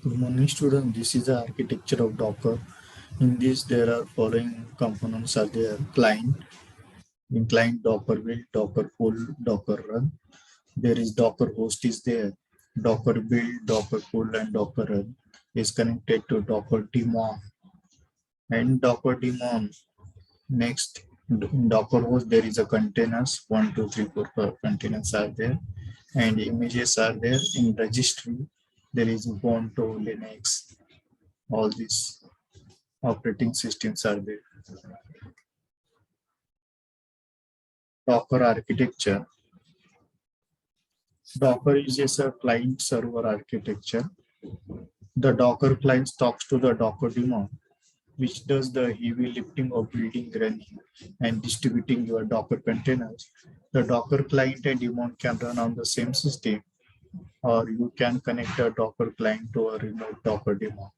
Good morning, student. This is the architecture of Docker. In this, there are following components are there: client, in client Docker build, Docker pull, Docker run. There is Docker host is there. Docker build, Docker pull, and Docker run is connected to Docker daemon and Docker daemon. Next, in Docker host, there is a containers 1, 2, 3, 4 containers are there, and images are there. In registry, there is Ubuntu, Linux, all these operating systems are there. Docker architecture. Docker uses a client server architecture. The Docker client talks to the Docker daemon, which does the heavy lifting of building, running, and distributing your Docker containers. The Docker client and daemon can run on the same system, or you can connect a Docker client to a remote Docker daemon.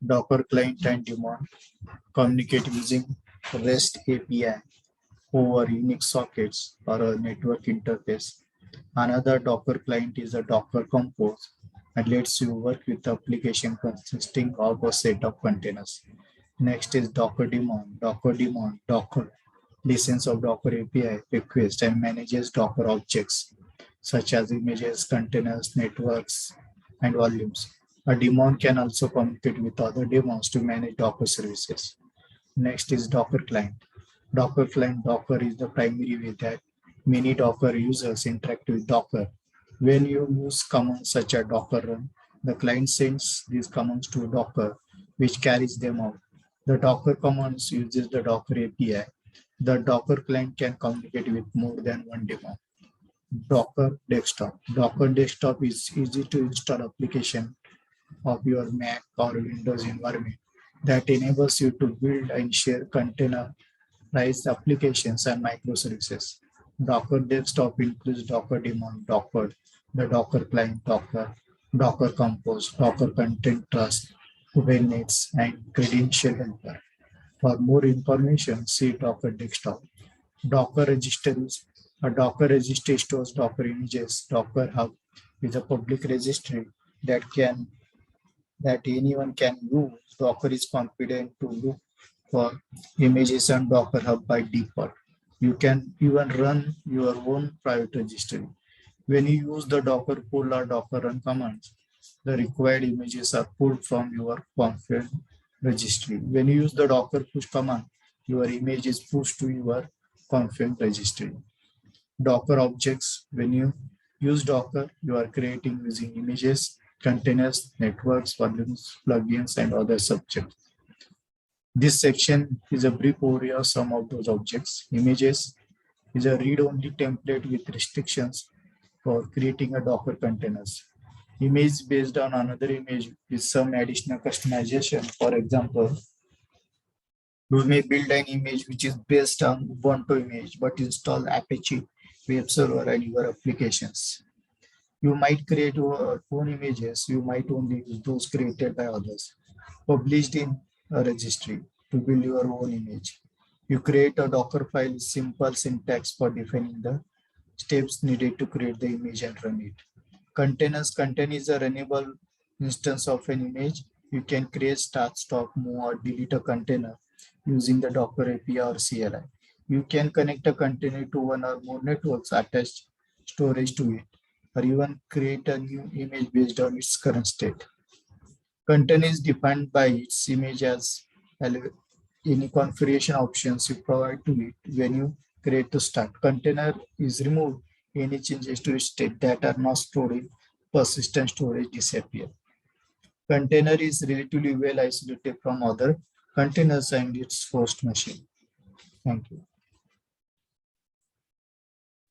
Docker client and daemon communicate using REST API over Unix sockets or a network interface. Another Docker client is a Docker Compose and lets you work with application consisting of a set of containers. Next is Docker daemon. Docker listens of Docker API requests and manages Docker objects such as images, containers, networks, and volumes. A daemon can also communicate with other daemons to manage Docker services. Next is Docker client. Docker is the primary way that many Docker users interact with Docker. When you use commands such as Docker run, the client sends these commands to Docker, which carries them out. The Docker commands uses the Docker API. The Docker client can communicate with more than one daemon. Docker desktop. Docker desktop is easy to install application of your Mac or Windows environment that enables you to build and share containerized applications and microservices. Docker desktop includes Docker daemon, Docker, the Docker client, Docker Compose, Docker Content Trust, Kubernetes, and Credential Helper. For more information, see Docker desktop. Docker registries. A Docker registry stores Docker images. Docker Hub is a public registry that anyone can use. Docker is confident to look for images on Docker Hub by default. You can even run your own private registry. When you use the Docker pull or Docker run commands, the required images are pulled from your config registry. When you use the Docker push command, your image is pushed to your config registry. Docker objects. When you use Docker, you are creating using images, containers, networks, volumes, plugins, and other subjects. This section is a brief overview of some of those objects. Images is a read-only template with restrictions for creating a Docker containers. Image based on another image with some additional customization. For example, you may build an image which is based on Ubuntu image, but install Apache web server and your applications. You might create your own images. You might only use those created by others, published in a registry to build your own image. You create a Docker file with simple syntax for defining the steps needed to create the image and run it. Containers contain is a runnable instance of an image. You can create, start, stop, move, or delete a container using the Docker API or CLI. You can connect a container to one or more networks, attach storage to it, or even create a new image based on its current state. Container is defined by its image as any configuration options you provide to it when you create the start. Container is removed. Any changes to its state that are not stored in persistent storage disappear. Container is relatively well isolated from other containers and its host machine. Thank you.